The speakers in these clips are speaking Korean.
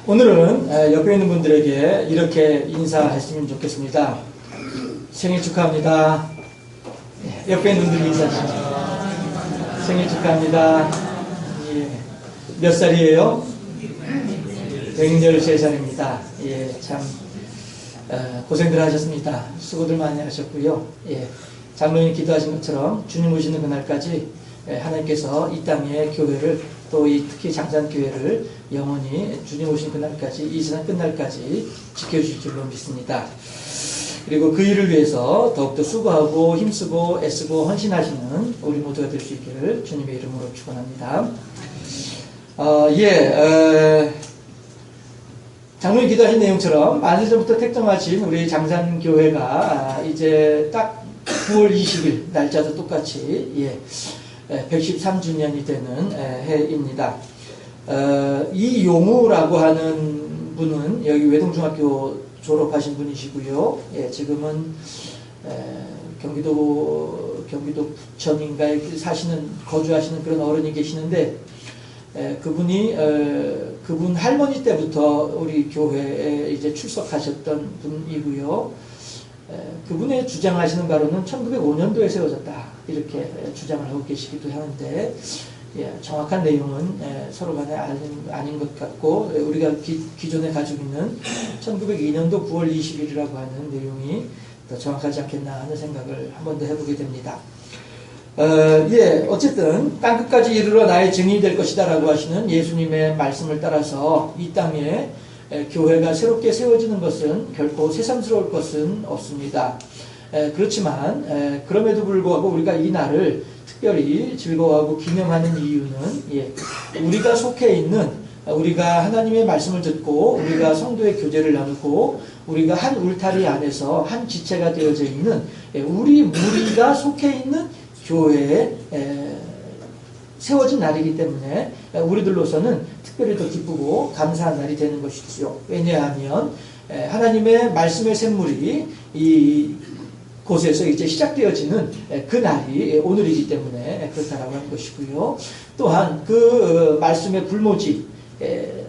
오늘은 옆에 있는 분들에게 이렇게 인사했으면 좋겠습니다. 생일 축하합니다. 옆에 있는 분들 인사하십니다. 생일 축하합니다. 예. 몇 살이에요? 113살입니다. 예, 참 고생들 하셨습니다. 수고들 많이 하셨고요. 예, 장로님 기도하신 것처럼 주님 오시는 그날까지 하나님께서 이 땅의 교회를 또 이 특히 장산교회를 영원히 주님 오신 그날까지 이 세상 끝날까지 지켜주실 줄로 믿습니다. 그리고 그 일을 위해서 더욱더 수고하고 힘쓰고 애쓰고 헌신하시는 우리 모두가 될 수 있기를 주님의 이름으로 축원합니다. 장로님 기도하신 내용처럼 많은 전부터 택정하신 우리 장산교회가 이제 딱 9월 20일 날짜도 똑같이 113주년이 되는 해입니다. 이용우라고 하는 분은 여기 외동중학교 졸업하신 분이시고요. 지금은 경기도 부천인가에 거주하시는 그런 어른이 계시는데 그분 할머니 때부터 우리 교회에 이제 출석하셨던 분이고요. 그분의 주장하시는 바로는 1905년도에 세워졌다 이렇게 주장을 하고 계시기도 하는데 정확한 내용은 서로 간에 아닌 것 같고 우리가 기존에 가지고 있는 1902년도 9월 20일이라고 하는 내용이 더 정확하지 않겠나 하는 생각을 한 번 더 해보게 됩니다. 어쨌든 땅끝까지 이르러 나의 증인이 될 것이다 라고 하시는 예수님의 말씀을 따라서 이 땅에 교회가 새롭게 세워지는 것은 결코 새삼스러울 것은 없습니다. 그렇지만 그럼에도 불구하고 우리가 이 날을 특별히 즐거워하고 기념하는 이유는 우리가 속해 있는 우리가 하나님의 말씀을 듣고 우리가 성도의 교제를 나누고 우리가 한 울타리 안에서 한 지체가 되어져 있는 우리 무리가 속해 있는 교회에 세워진 날이기 때문에 우리들로서는 특별히 더 기쁘고 감사한 날이 되는 것이죠. 왜냐하면 하나님의 말씀의 샘물이 이 곳에서 이제 시작되어지는 그 날이 오늘이기 때문에 그렇다라고 하는 것이고요. 또한 그 말씀의 불모지,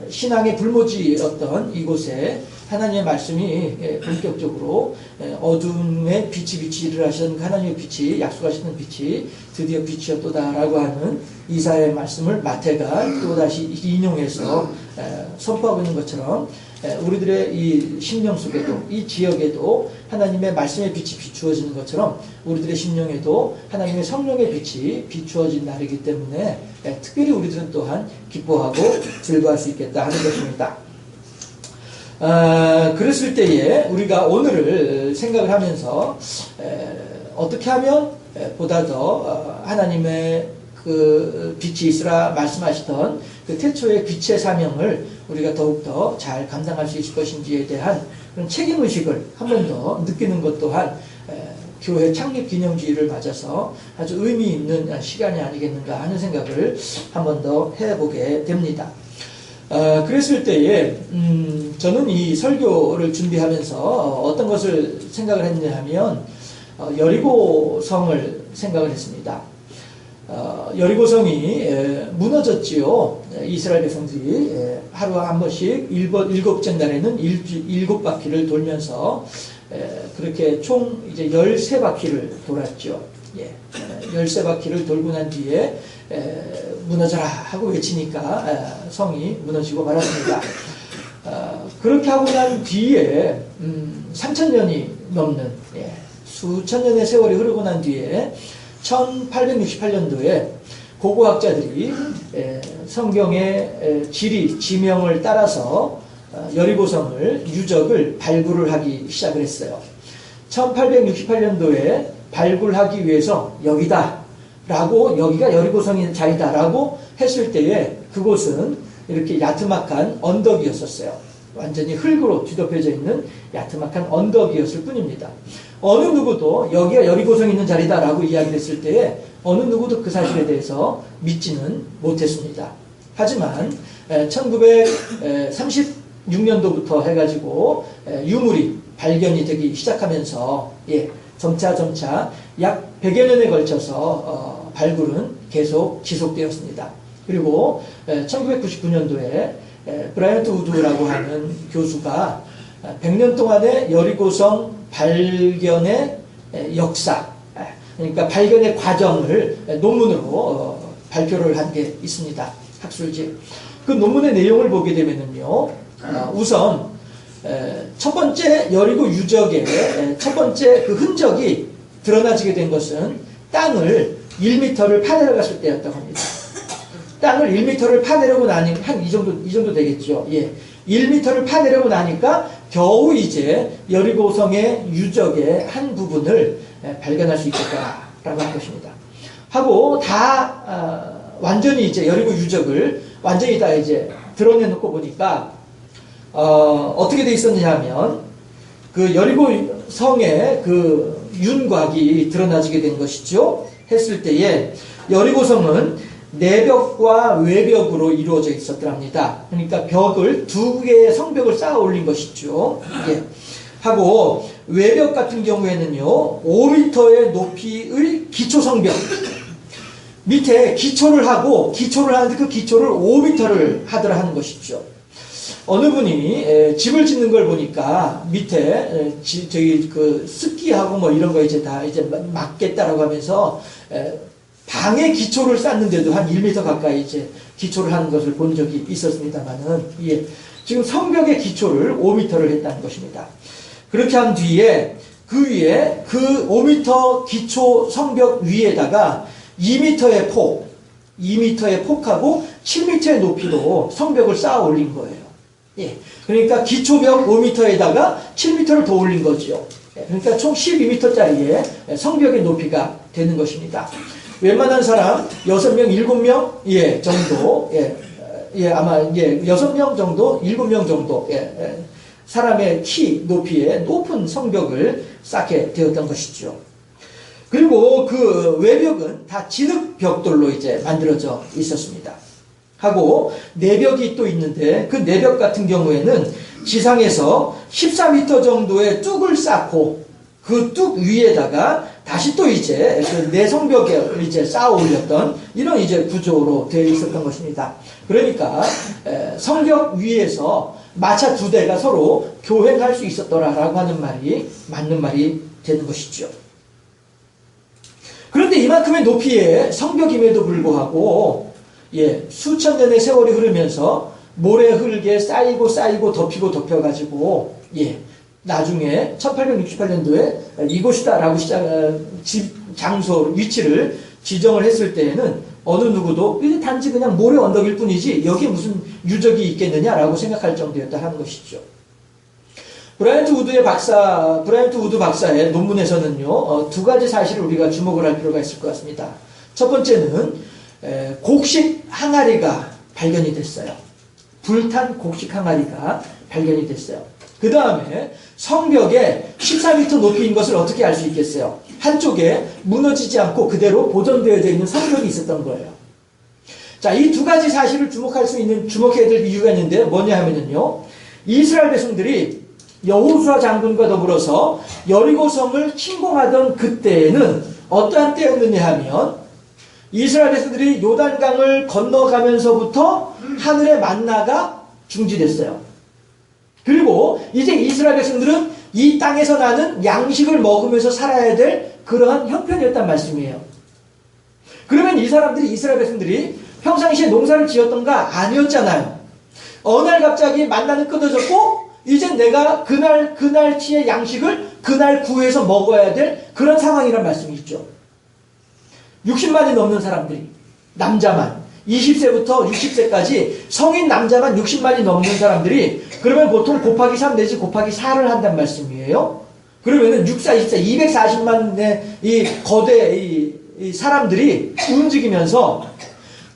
신앙의 불모지였던 이곳에 하나님의 말씀이 본격적으로 어둠의 빛이 비치를 하시는 하나님의 빛이 약속하시는 빛이 드디어 빛이었도다라고 하는 이사야의 말씀을 마태가 또다시 인용해서 선포하고 있는 것처럼 우리들의 이 심령 속에도 이 지역에도 하나님의 말씀의 빛이 비추어지는 것처럼 우리들의 심령에도 하나님의 성령의 빛이 비추어진 날이기 때문에 특별히 우리들은 또한 기뻐하고 즐거워할 수 있겠다 하는 것입니다. 그랬을 때에 우리가 오늘을 생각을 하면서 어떻게 하면 보다 더 하나님의 그 빛이 있으라 말씀하시던 그 태초의 빛의 사명을 우리가 더욱더 잘 감당할 수 있을 것인지에 대한 그런 책임의식을 한 번 더 느끼는 것 또한 교회 창립 기념주의를 맞아서 아주 의미 있는 시간이 아니겠는가 하는 생각을 한 번 더 해보게 됩니다. 그랬을 때에 저는 이 설교를 준비하면서 어떤 것을 생각을 했냐 하면 여리고성을 생각을 했습니다. 여리고성이 무너졌지요. 이스라엘 백성들이 하루에 한 번씩 일곱째 날에는 7바퀴를 돌면서 그렇게 총 이제 13바퀴를 돌았죠. 13바퀴를 돌고 난 뒤에 무너져라 하고 외치니까 성이 무너지고 말았습니다. 그렇게 하고 난 뒤에 3000년이 넘는 수천 년의 세월이 흐르고 난 뒤에 1868년도에 고고학자들이 성경의 지명을 따라서 여리고성을 유적을 발굴을 하기 시작을 했어요. 1868년도에 발굴하기 위해서 여기가 여리고성의 자리다 라고 했을 때에 그곳은 이렇게 야트막한 언덕이었었어요. 완전히 흙으로 뒤덮여져 있는 야트막한 언덕이었을 뿐입니다. 어느 누구도 여기가 여리고성이 있는 자리다 라고 이야기를 했을 때에 어느 누구도 그 사실에 대해서 믿지는 못했습니다. 하지만 1936년도부터 해가지고 유물이 발견이 되기 시작하면서 점차 약 100여 년에 걸쳐서 발굴은 계속 지속되었습니다. 그리고 1999년도에 브라이언트 우드라고 하는 교수가 100년 동안의 여리고성 발견의 역사, 그러니까 발견의 과정을 논문으로 발표를 한 게 있습니다. 학술지. 그 논문의 내용을 보게 되면은요, 우선 첫 번째 여리고 유적의 첫 번째 그 흔적이 드러나지게 된 것은 땅을 1m를 파내려갔을 때였다고 합니다. 땅을 1m를 파내려고 나니 한 이 정도 되겠죠. 예. 1m를 파내려고 나니까 겨우 이제 여리고성의 유적의 한 부분을 발견할 수 있겠다라고 한 것입니다. 하고 다 완전히 이제 여리고 유적을 완전히 다 이제 드러내놓고 보니까 어떻게 돼 있었느냐 하면 그 여리고성의 그 윤곽이 드러나지게 된 것이죠. 했을 때에 여리고성은 내벽과 외벽으로 이루어져 있었더랍니다. 그러니까 벽을 두 개의 성벽을 쌓아 올린 것이죠. 예. 하고 외벽 같은 경우에는요 5m의 높이의 기초 성벽 밑에 기초를 하는데 그 기초를 5m를 하더라 하는 것이죠. 어느 분이 집을 짓는 걸 보니까 밑에 저기 그 습기하고 뭐 이런 거 이제 다 이제 막겠다라고 하면서 방의 기초를 쌓는데도 한 1m 가까이 이제 기초를 하는 것을 본 적이 있었습니다만은, 예. 지금 성벽의 기초를 5m를 했다는 것입니다. 그렇게 한 뒤에 그 위에 그 5m 기초 성벽 위에다가 2m의 폭하고 7m의 높이로 성벽을 쌓아 올린 거예요. 예. 그러니까 기초벽 5m에다가 7m를 더 올린 거죠. 그러니까 총 12m짜리의 성벽의 높이가 되는 것입니다. 웬만한 사람 6명, 7명 예, 정도 아마 6명 정도, 7명 정도 사람의 키 높이의 높은 성벽을 쌓게 되었던 것이죠. 그리고 그 외벽은 다 진흙 벽돌로 이제 만들어져 있었습니다. 하고 내벽이 또 있는데 그 내벽 같은 경우에는 지상에서 14m 정도의 뚝을 쌓고 그 뚝 위에다가 다시 또 이제 그 내성벽에 이제 쌓아 올렸던 이런 이제 구조로 되어 있었던 것입니다. 그러니까 성벽 위에서 마차 두 대가 서로 교행할 수 있었더라라고 하는 말이 맞는 말이 되는 것이죠. 그런데 이만큼의 높이의 성벽임에도 불구하고 수천 년의 세월이 흐르면서 모래 흙에 쌓이고 덮여가지고 나중에 1868년도에 이곳이다라고 장소 위치를 지정을 했을 때에는 어느 누구도 이게 단지 그냥 모래 언덕일 뿐이지 여기에 무슨 유적이 있겠느냐라고 생각할 정도였다 하는 것이죠. 브라이언트 우드 박사의 논문에서는요 두 가지 사실을 우리가 주목을 할 필요가 있을 것 같습니다. 첫 번째는 곡식 항아리가 발견이 됐어요. 불탄 곡식 항아리가 발견이 됐어요. 그 다음에 성벽에 14m 높이인 것을 어떻게 알 수 있겠어요? 한쪽에 무너지지 않고 그대로 보존되어 있는 성벽이 있었던 거예요. 자, 이 두 가지 사실을 주목해야 될 이유가 있는데 뭐냐 하면요. 이스라엘 백성들이 여호수아 장군과 더불어서 여리고성을 침공하던 그때에는 어떠한 때였느냐 하면 이스라엘 백성들이 요단강을 건너가면서부터 하늘의 만나가 중지됐어요. 그리고 이제 이스라엘 백성들은 이 땅에서 나는 양식을 먹으면서 살아야 될 그러한 형편이었단 말씀이에요. 그러면 이스라엘 백성들이 평상시에 농사를 지었던가 아니었잖아요. 어느 날 갑자기 만나는 끊어졌고 이제 내가 그날치의 양식을 그날 구해서 먹어야 될 그런 상황이란 말씀이 있죠. 60만이 넘는 사람들이 남자만 20세부터 60세까지 성인 남자만 60만이 넘는 사람들이 그러면 보통 곱하기 3 내지 곱하기 4를 한단 말씀이에요. 그러면은 6, 4, 24, 240만의 이 거대 이 사람들이 움직이면서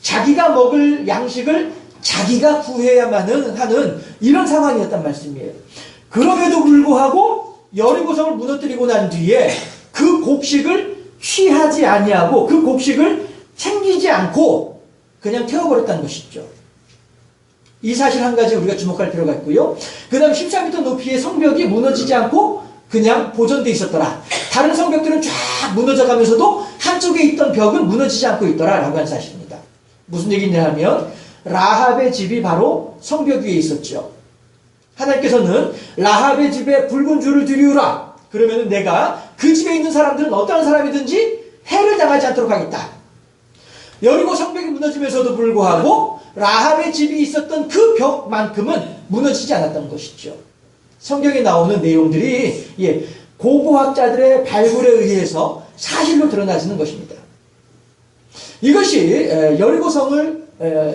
자기가 먹을 양식을 자기가 구해야만 하는 이런 상황이었단 말씀이에요. 그럼에도 불구하고 여리고성을 무너뜨리고 난 뒤에 그 곡식을 취하지 아니하고 그 곡식을 챙기지 않고 그냥 태워버렸다는 것이죠. 이 사실 한 가지 우리가 주목할 필요가 있고요. 그 다음 14m 높이의 성벽이 무너지지 않고 그냥 보존되어 있었더라. 다른 성벽들은 쫙 무너져가면서도 한쪽에 있던 벽은 무너지지 않고 있더라 라고 하는 사실입니다. 무슨 얘기냐 하면 라합의 집이 바로 성벽 위에 있었죠. 하나님께서는 라합의 집에 붉은 줄을 들이우라. 그러면 내가 그 집에 있는 사람들은 어떠한 사람이든지 해를 당하지 않도록 하겠다. 여리고 성벽이 무너지면서도 불구하고 라합의 집이 있었던 그 벽만큼은 무너지지 않았던 것이죠. 성경에 나오는 내용들이 고고학자들의 발굴에 의해서 사실로 드러나지는 것입니다. 이것이 여리고성을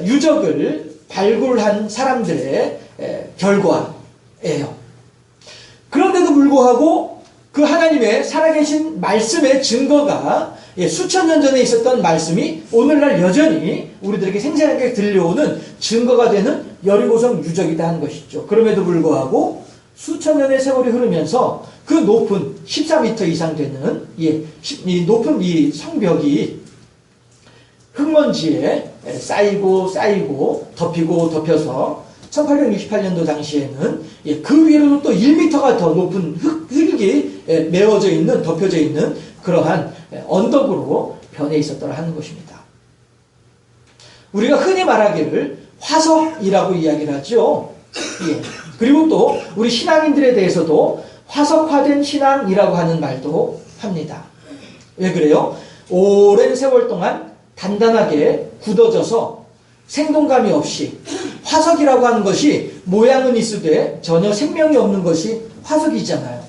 유적을 발굴한 사람들의 결과예요. 그런데도 불구하고 그 하나님의 살아계신 말씀의 증거가 수천 년 전에 있었던 말씀이 오늘날 여전히 우리들에게 생생하게 들려오는 증거가 되는 여리고성 유적이다 하는 것이죠. 그럼에도 불구하고 수천 년의 세월이 흐르면서 그 높은 14m 이상 되는 이 높은 이 성벽이 흙먼지에 쌓이고 덮이고 덮여서 1868년도 당시에는 그 위로도 또 1m가 더 높은 흙이 메워져 있는, 덮여져 있는 그러한 언덕으로 변해 있었더라 하는 것입니다. 우리가 흔히 말하기를 화석이라고 이야기를 하죠. 그리고 또 우리 신앙인들에 대해서도 화석화된 신앙이라고 하는 말도 합니다. 왜 그래요? 오랜 세월 동안 단단하게 굳어져서 생동감이 없이, 화석이라고 하는 것이 모양은 있으되 전혀 생명이 없는 것이 화석이잖아요.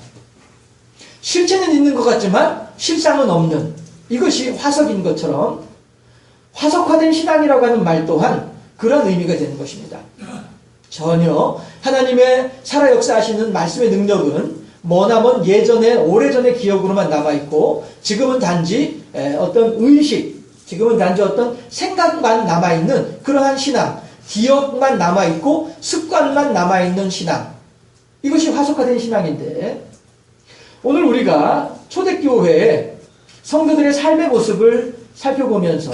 실체는 있는 것 같지만 실상은 없는, 이것이 화석인 것처럼 화석화된 신앙이라고 하는 말 또한 그런 의미가 되는 것입니다. 전혀 하나님의 살아 역사하시는 말씀의 능력은 머나먼 예전에, 오래전의 기억으로만 남아있고, 지금은 단지 어떤 의식, 지금은 단지 어떤 생각만 남아있는 그러한 신앙, 기억만 남아있고 습관만 남아있는 신앙, 이것이 화석화된 신앙인데, 오늘 우리가 초대교회의 성도들의 삶의 모습을 살펴보면서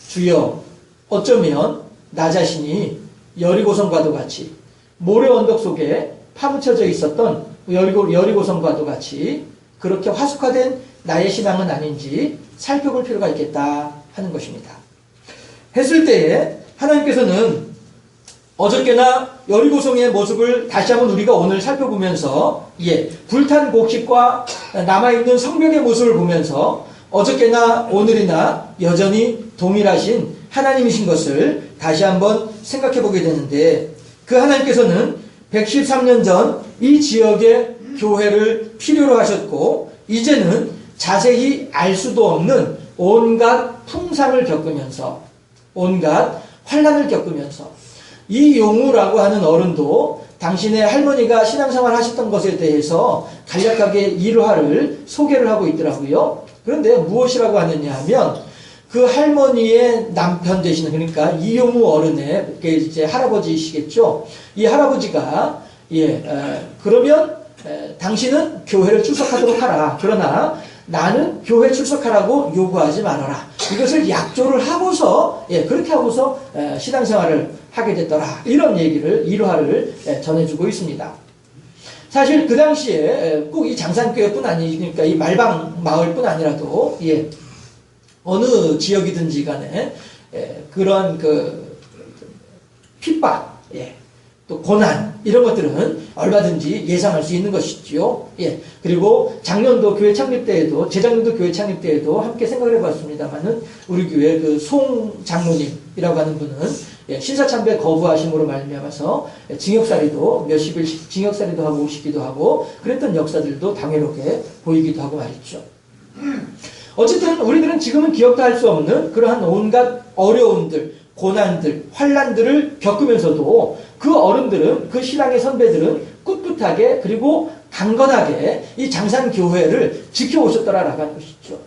주여, 어쩌면 나 자신이 여리고성과도 같이 모래 언덕 속에 파묻혀져 있었던 여리고성과도 같이 그렇게 화석화된 나의 신앙은 아닌지 살펴볼 필요가 있겠다 하는 것입니다. 했을 때에 하나님께서는 어저께나 여리고성의 모습을 다시 한번 우리가 오늘 살펴보면서 불탄 곡식과 남아있는 성벽의 모습을 보면서 어저께나 오늘이나 여전히 동일하신 하나님이신 것을 다시 한번 생각해 보게 되는데, 그 하나님께서는 113년 전 이 지역의 교회를 필요로 하셨고, 이제는 자세히 알 수도 없는 온갖 풍상을 겪으면서, 온갖 환난을 겪으면서, 이 용우라고 하는 어른도 당신의 할머니가 신앙생활 하셨던 것에 대해서 간략하게 일화를 소개를 하고 있더라고요. 그런데 무엇이라고 하느냐 하면, 그 할머니의 남편 되시는, 그러니까 이용우 어른의 이제 할아버지시겠죠. 이 할아버지가 그러면 당신은 교회를 출석하도록 하라. 그러나 나는 교회 출석하라고 요구하지 말아라. 이것을 약조를 하고서 그렇게 하고서 신앙생활을 하게 됐더라. 이런 얘기를, 일화를 전해주고 있습니다. 사실 그 당시에 꼭 이 장산교회뿐 아니니까 이 말방 마을뿐 아니라도 어느 지역이든지 간에 그런 그 핍박, 또 고난, 이런 것들은 얼마든지 예상할 수 있는 것이지요. 그리고 작년도 교회 창립 때에도, 재작년도 교회 창립 때에도 함께 생각을 해봤습니다만은, 우리 교회 그 송 장로님이라고 하는 분은 신사참배 거부하심으로 말미암아서 징역살이도 몇십일 징역살이도 하고 오시기도 하고 그랬던 역사들도 당해롭게 보이기도 하고 말이죠. 어쨌든 우리들은 지금은 기억도 할 수 없는 그러한 온갖 어려움들, 고난들, 환난들을 겪으면서도 그 어른들은, 그 신앙의 선배들은 꿋꿋하게 그리고 강건하게 이 장산교회를 지켜오셨더라라고 하는 것이죠.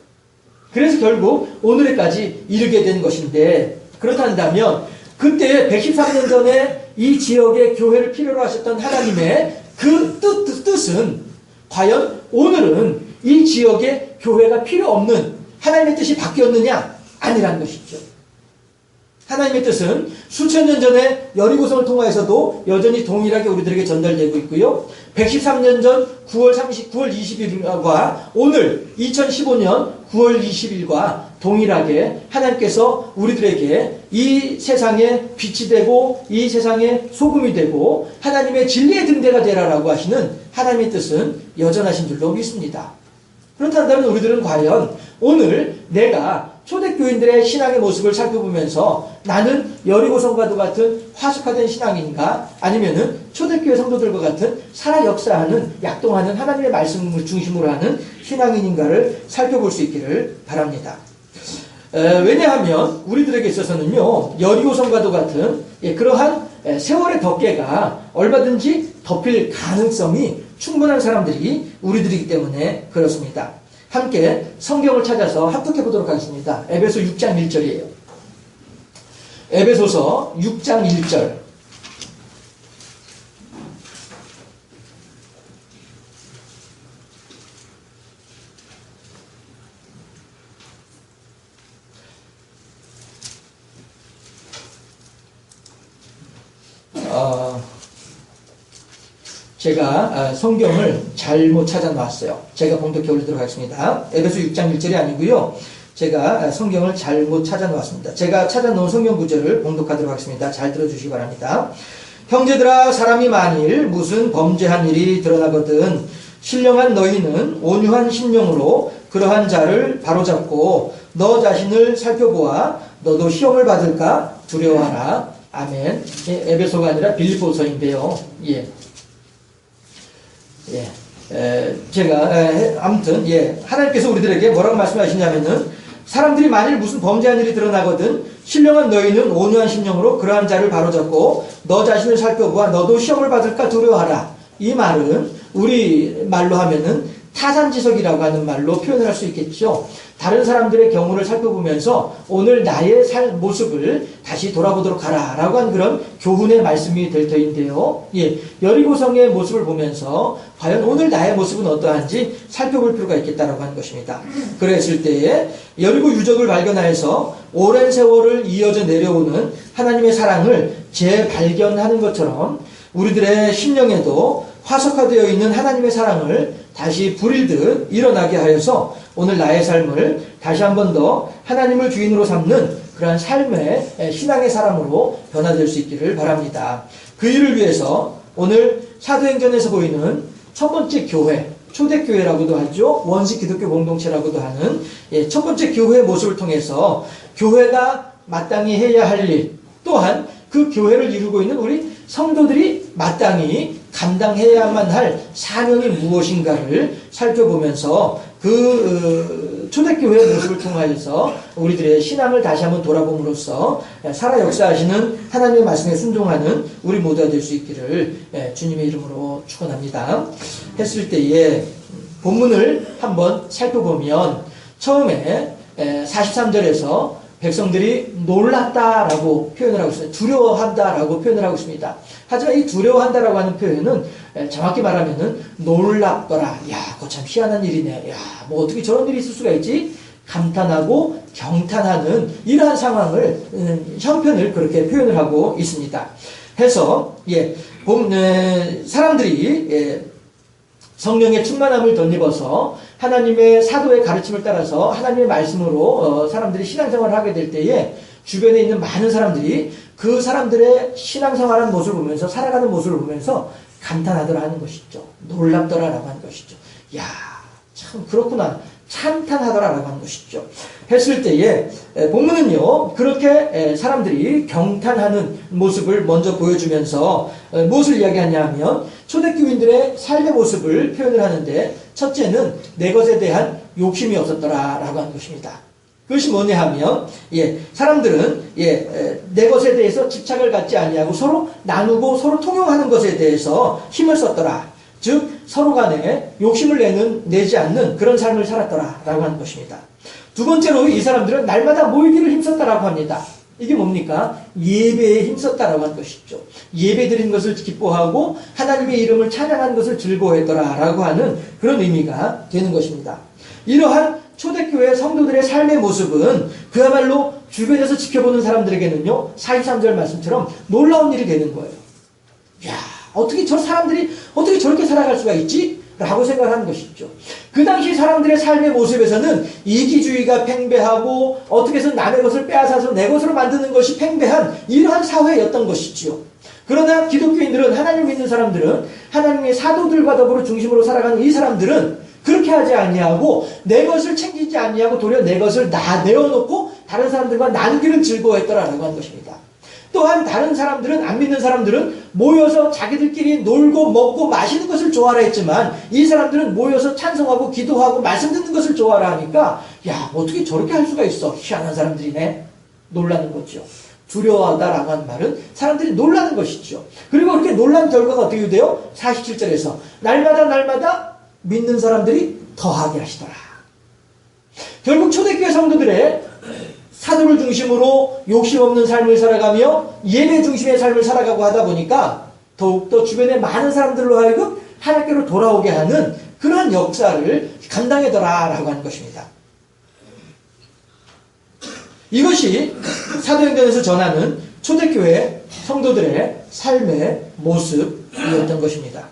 그래서 결국 오늘까지 이르게 된 것인데, 그렇다면 그때 113년 전에 이 지역의 교회를 필요로 하셨던 하나님의 그 뜻은 과연 오늘은 이 지역의 교회가 필요 없는 하나님의 뜻이 바뀌었느냐? 아니라는 것이죠. 하나님의 뜻은 수천 년 전에 여리고성을 통하여서도 여전히 동일하게 우리들에게 전달되고 있고요. 113년 전 9월 20일과 오늘 2015년 9월 20일과 동일하게 하나님께서 우리들에게 이 세상의 빛이 되고 이 세상의 소금이 되고 하나님의 진리의 등대가 되라라고 하시는 하나님의 뜻은 여전하신 줄로 믿습니다. 그렇다면 우리들은 과연 오늘 내가 초대교인들의 신앙의 모습을 살펴보면서 나는 여리고성과도 같은 화석화된 신앙인가 아니면은 초대교회 성도들과 같은 살아 역사하는 약동하는 하나님의 말씀을 중심으로 하는 신앙인인가를 살펴볼 수 있기를 바랍니다. 왜냐하면 우리들에게 있어서는요 여리고성과도 같은 그러한 세월의 덮개가 얼마든지 덮일 가능성이 충분한 사람들이 우리들이기 때문에 그렇습니다. 함께 성경을 찾아서 합독해 보도록 하겠습니다. 에베소 6장 1절이에요. 에베소서 6장 1절. 제가 성경을 잘못 찾아놨어요. 제가 봉독해 올리도록 하겠습니다. 에베소 6장 1절이 아니고요. 제가 성경을 잘못 찾아놓았습니다. 제가 찾아놓은 성경 구절을 봉독하도록 하겠습니다. 잘 들어주시기 바랍니다. 형제들아 사람이 만일 무슨 범죄한 일이 드러나거든 신령한 너희는 온유한 심령으로 그러한 자를 바로잡고 너 자신을 살펴보아 너도 시험을 받을까 두려워하라. 아멘. 에베소가 아니라 빌립보서인데요. 아무튼 하나님께서 우리들에게 뭐라고 말씀하시냐면은 사람들이 만일 무슨 범죄한 일이 드러나거든 신령한 너희는 온유한 심령으로 그러한 자를 바로잡고 너 자신을 살펴보아 너도 시험을 받을까 두려워하라. 이 말은 우리 말로 하면은 타산지석이라고 하는 말로 표현을 할 수 있겠죠. 다른 사람들의 경우를 살펴보면서 오늘 나의 모습을 다시 돌아보도록 하라 라고 한 그런 교훈의 말씀이 될 터인데요. 여리고성의 모습을 보면서 과연 오늘 나의 모습은 어떠한지 살펴볼 필요가 있겠다라고 하는 것입니다. 그랬을 때에 여리고 유적을 발견하여서 오랜 세월을 이어져 내려오는 하나님의 사랑을 재발견하는 것처럼 우리들의 심령에도 화석화되어 있는 하나님의 사랑을 다시 불일듯 일어나게 하여서 오늘 나의 삶을 다시 한 번 더 하나님을 주인으로 삼는 그러한 삶의 신앙의 사람으로 변화될 수 있기를 바랍니다. 그 일을 위해서 오늘 사도행전에서 보이는 첫 번째 교회, 초대교회라고도 하죠. 원시 기독교 공동체라고도 하는 첫 번째 교회의 모습을 통해서 교회가 마땅히 해야 할 일, 또한 그 교회를 이루고 있는 우리 성도들이 마땅히 감당해야만 할 사명이 무엇인가를 살펴보면서 그 초대교회의 모습을 통하여서 우리들의 신앙을 다시 한번 돌아봄으로써 살아 역사하시는 하나님의 말씀에 순종하는 우리 모두가 될 수 있기를 주님의 이름으로 축원합니다. 했을 때에 본문을 한번 살펴보면 처음에 43절에서 백성들이 놀랐다라고 표현을 하고 있습니다. 두려워한다라고 표현을 하고 있습니다. 하지만 이 두려워한다라고 하는 표현은 정확히 말하면은 놀랍더라. 야, 그거 참 희한한 일이네. 야, 뭐 어떻게 저런 일이 있을 수가 있지? 감탄하고 경탄하는 이러한 상황을 형편을 그렇게 표현을 하고 있습니다. 해서 사람들이 성령의 충만함을 덧입어서 하나님의 사도의 가르침을 따라서 하나님의 말씀으로 사람들이 신앙생활을 하게 될 때에 주변에 있는 많은 사람들이 그 사람들의 신앙생활하는 모습을 보면서 살아가는 모습을 보면서 감탄하더라 하는 것이죠. 놀랍더라라고 하는 것이죠. 야, 참 그렇구나. 찬탄하더라라고 하는 것이죠. 했을 때에 본문은요 그렇게 사람들이 경탄하는 모습을 먼저 보여주면서 무엇을 이야기하냐 하면 초대교인들의 삶의 모습을 표현을 하는데 첫째는 내 것에 대한 욕심이 없었더라라고 하는 것입니다. 그것이 뭐냐 하면 사람들은 내 것에 대해서 집착을 갖지 아니하고 서로 나누고 서로 통용하는 것에 대해서 힘을 썼더라. 즉 서로 간에 욕심을 내지 않는 그런 삶을 살았더라라고 하는 것입니다. 두 번째로 이 사람들은 날마다 모이기를 힘썼다라고 합니다. 이게 뭡니까? 예배에 힘썼다라고 하는 것이죠. 예배 드린 것을 기뻐하고 하나님의 이름을 찬양한 것을 즐거워했더라라고 하는 그런 의미가 되는 것입니다. 이러한 초대교회 성도들의 삶의 모습은 그야말로 주변에서 지켜보는 사람들에게는요 43절 말씀처럼 놀라운 일이 되는 거예요. 야, 어떻게 저 사람들이 어떻게 저렇게 살아갈 수가 있지? 라고 생각하는 것이죠. 그 당시 사람들의 삶의 모습에서는 이기주의가 팽배하고 어떻게 해서 남의 것을 빼앗아서 내 것으로 만드는 것이 팽배한 이러한 사회였던 것이지요. 그러나 기독교인들은, 하나님을 믿는 사람들은, 하나님의 사도들과 더불어 중심으로 살아가는 이 사람들은 그렇게 하지 아니하고 내 것을 챙기지 아니하고 도리어 내 것을 다 내어놓고 다른 사람들과 나누기를 즐거워했더라라고 하는 것입니다. 또한 다른 사람들은, 안 믿는 사람들은 모여서 자기들끼리 놀고 먹고 마시는 것을 좋아하라 했지만 이 사람들은 모여서 찬송하고 기도하고 말씀 듣는 것을 좋아하라 하니까 야, 어떻게 저렇게 할 수가 있어? 희한한 사람들이네. 놀라는 거죠. 두려워하다라고 하는 말은 사람들이 놀라는 것이죠. 그리고 그렇게 놀란 결과가 어떻게 돼요? 47절에서 날마다 믿는 사람들이 더하게 하시더라. 결국 초대교회 성도들의 사도를 중심으로 욕심 없는 삶을 살아가며 예배 중심의 삶을 살아가고 하다 보니까 더욱더 주변의 많은 사람들로 하여금 하나님께로 돌아오게 하는 그러한 역사를 감당하더라라고 하는 것입니다. 이것이 사도행전에서 전하는 초대교회 성도들의 삶의 모습이었던 것입니다.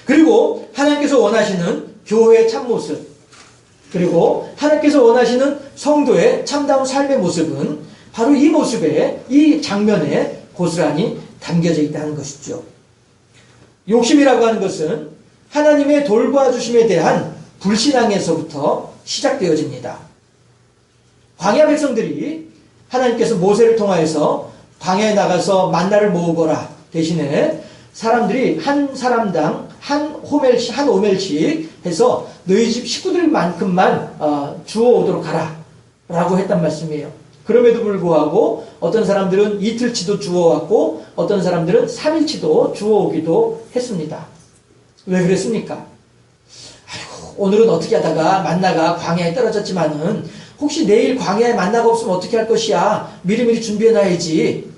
그리고 하나님께서 원하시는 교회의 참모습, 그리고 하나님께서 원하시는 성도의 참다운 삶의 모습은 바로 이 모습에, 이 장면에 고스란히 담겨져 있다는 것이죠. 욕심이라고 하는 것은 하나님의 돌봐주심에 대한 불신앙에서부터 시작되어집니다. 광야 백성들이 하나님께서 모세를 통하여서 광야에 나가서 만나를 모으거라 대신에 사람들이 한 사람당 한 오멜씩 해서 너희 집 식구들만큼만 주워오도록 하라 라고 했단 말씀이에요. 그럼에도 불구하고 어떤 사람들은 이틀치도 주워왔고 어떤 사람들은 3일치도 주워오기도 했습니다. 왜 그랬습니까? 아이고, 오늘은 어떻게 하다가 만나가 광야에 떨어졌지만은 혹시 내일 광야에 만나가 없으면 어떻게 할 것이야. 미리미리 준비해놔야지.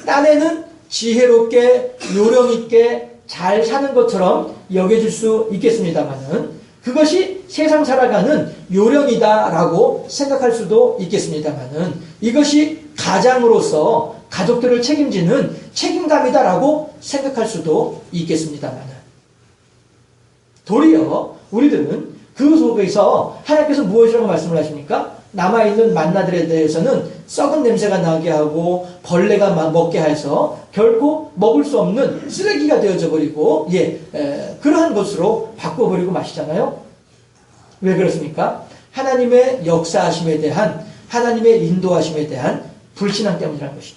딴에는 지혜롭게 요령있게 잘 사는 것처럼 여겨질 수 있겠습니다만은 그것이 세상 살아가는 요령이다라고 생각할 수도 있겠습니다만은 이것이 가장으로서 가족들을 책임지는 책임감이다라고 생각할 수도 있겠습니다만은 도리어 우리들은 그 속에서 하나님께서 무엇이라고 말씀을 하십니까? 남아있는 만나들에 대해서는 썩은 냄새가 나게 하고 벌레가 먹게 해서 결코 먹을 수 없는 쓰레기가 되어져 버리고 그러한 것으로 바꿔버리고 마시잖아요. 왜 그렇습니까? 하나님의 역사하심에 대한 하나님의 인도하심에 대한 불신앙 때문이라는 것이죠.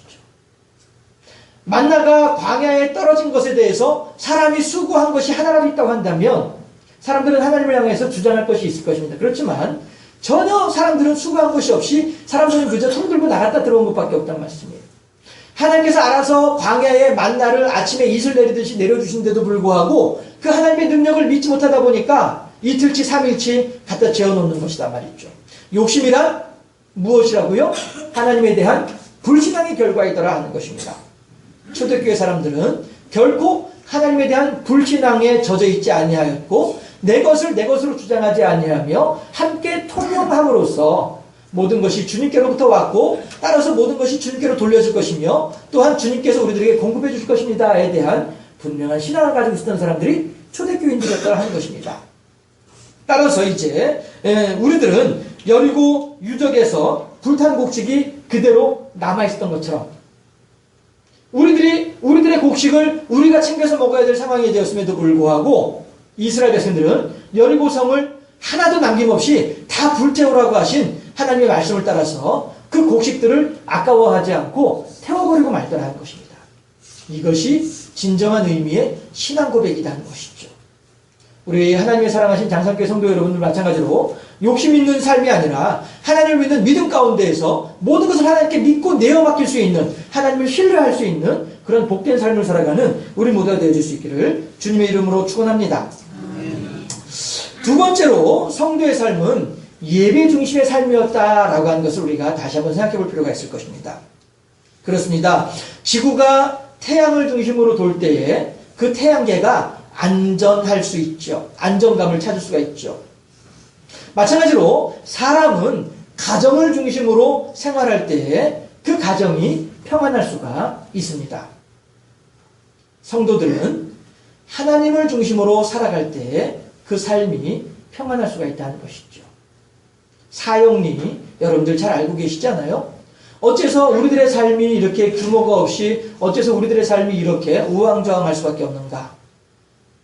만나가 광야에 떨어진 것에 대해서 사람이 수고한 것이 하나라도 있다고 한다면 사람들은 하나님을 향해서 주장할 것이 있을 것입니다. 그렇지만 전혀 사람들은 수고한 것이 없이 사람들은 그저 손 들고 나갔다 들어온 것밖에 없단 말씀이에요. 하나님께서 알아서 광야에 만나를 아침에 이슬 내리듯이 내려주신데도 불구하고 그 하나님의 능력을 믿지 못하다 보니까 이틀치 3일치 갖다 재워놓는 것이다 말이죠. 욕심이란 무엇이라고요? 하나님에 대한 불신앙의 결과이더라 하는 것입니다. 초대교회 사람들은 결코 하나님에 대한 불신앙에 젖어 있지 아니하였고 내 것을 내 것으로 주장하지 아니하며 함께 통용함으로써 모든 것이 주님께로부터 왔고 따라서 모든 것이 주님께로 돌려질 것이며 또한 주님께서 우리들에게 공급해 주실 것입니다에 대한 분명한 신앙을 가지고 있었던 사람들이 초대교인들이었다고 하는 것입니다. 따라서 이제 우리들은 여리고 유적에서 불탄 곡식이 그대로 남아있었던 것처럼 우리들의 곡식을 우리가 챙겨서 먹어야 될 상황이 되었음에도 불구하고 이스라엘 백성들은 여리고성을 하나도 남김없이 다 불태우라고 하신 하나님의 말씀을 따라서 그 곡식들을 아까워하지 않고 태워버리고 말더라는 것입니다. 이것이 진정한 의미의 신앙 고백이라는 것이죠. 우리 하나님의 사랑하신 장성교회 성도 여러분들 마찬가지로 욕심 있는 삶이 아니라 하나님을 믿는 믿음 가운데에서 모든 것을 하나님께 믿고 내어 맡길 수 있는 하나님을 신뢰할 수 있는 그런 복된 삶을 살아가는 우리 모두가 되어줄 수 있기를 주님의 이름으로 축원합니다. 두 번째로 성도의 삶은 예배 중심의 삶이었다라고 하는 것을 우리가 다시 한번 생각해 볼 필요가 있을 것입니다. 그렇습니다. 지구가 태양을 중심으로 돌 때에 그 태양계가 안전할 수 있죠. 안정감을 찾을 수가 있죠. 마찬가지로 사람은 가정을 중심으로 생활할 때에 그 가정이 평안할 수가 있습니다. 성도들은 하나님을 중심으로 살아갈 때 그 삶이 평안할 수가 있다는 것이죠. 사형리 여러분들 잘 알고 계시잖아요. 어째서 우리들의 삶이 이렇게 규모가 없이 어째서 우리들의 삶이 이렇게 우왕좌왕할 수밖에 없는가?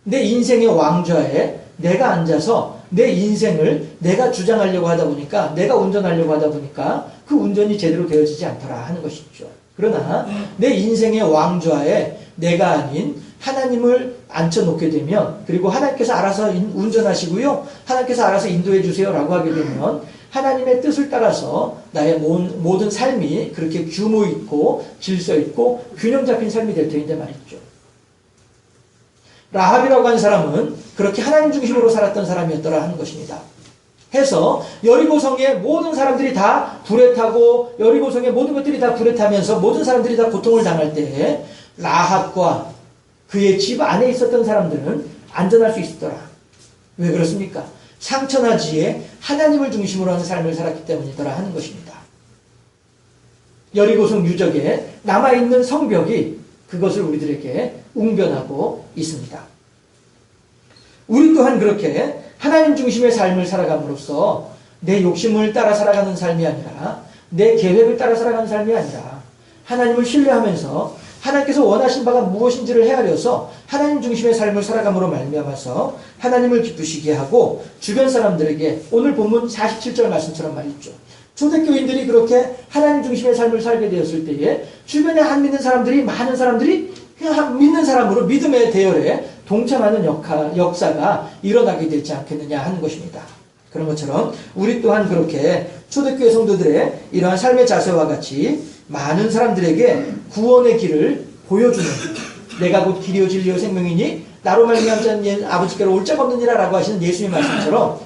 내 인생의 왕좌에 내가 앉아서 내 인생을 내가 주장하려고 하다 보니까 내가 운전하려고 하다 보니까 그 운전이 제대로 되어지지 않더라 하는 것이죠. 그러나 내 인생의 왕좌에 내가 아닌 하나님을 앉혀놓게 되면 그리고 하나님께서 알아서 운전하시고요. 하나님께서 알아서 인도해 주세요라고 하게 되면 하나님의 뜻을 따라서 나의 모든 삶이 그렇게 규모 있고 질서 있고 균형 잡힌 삶이 될 텐데 말이죠. 라합이라고 하는 사람은 그렇게 하나님 중심으로 살았던 사람이었더라 하는 것입니다. 해서 여리고성의 모든 사람들이 다 불에 타고 여리고성의 모든 것들이 다 불에 타면서 모든 사람들이 다 고통을 당할 때 라합과 그의 집 안에 있었던 사람들은 안전할 수 있었더라. 왜 그렇습니까? 상처나지에 하나님을 중심으로 하는 삶을 살았기 때문이더라 하는 것입니다. 여리고성 유적에 남아있는 성벽이 그것을 우리들에게 웅변하고 있습니다. 우리 또한 그렇게 하나님 중심의 삶을 살아감으로써 내 욕심을 따라 살아가는 삶이 아니라 내 계획을 따라 살아가는 삶이 아니라 하나님을 신뢰하면서 하나님께서 원하신 바가 무엇인지를 헤아려서 하나님 중심의 삶을 살아감으로 말미암아서 하나님을 기쁘시게 하고 주변 사람들에게 오늘 본문 47절 말씀처럼 말이죠. 초대교인들이 그렇게 하나님 중심의 삶을 살게 되었을 때에 주변에 안 믿는 사람들이 많은 사람들이 그냥 믿는 사람으로 믿음의 대열에 동참하는 역사가 일어나게 되지 않겠느냐 하는 것입니다. 그런 것처럼 우리 또한 그렇게 초대교회 성도들의 이러한 삶의 자세와 같이 많은 사람들에게 구원의 길을 보여주는 내가 곧 길이요 진리요 생명이니 나로 말미암지 않는 아버지께로 올 자가 없느니라 라고 하시는 예수님 말씀처럼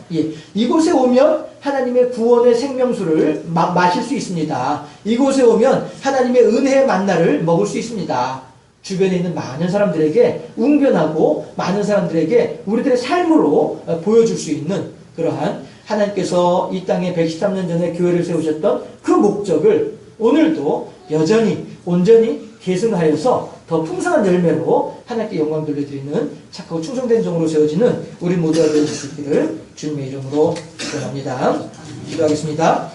이곳에 오면 하나님의 구원의 생명수를 마실 수 있습니다. 이곳에 오면 하나님의 은혜의 만나를 먹을 수 있습니다. 주변에 있는 많은 사람들에게 웅변하고 많은 사람들에게 우리들의 삶으로 보여줄 수 있는 그러한 하나님께서 이 땅에 113년 전에 교회를 세우셨던 그 목적을 오늘도 여전히 온전히 계승하여서 더 풍성한 열매로 하나님께 영광 돌려드리는 착하고 충성된 종으로 세워지는 우리 모두가 될 수 있기를 주님의 이름으로 축원합니다. 기도하겠습니다.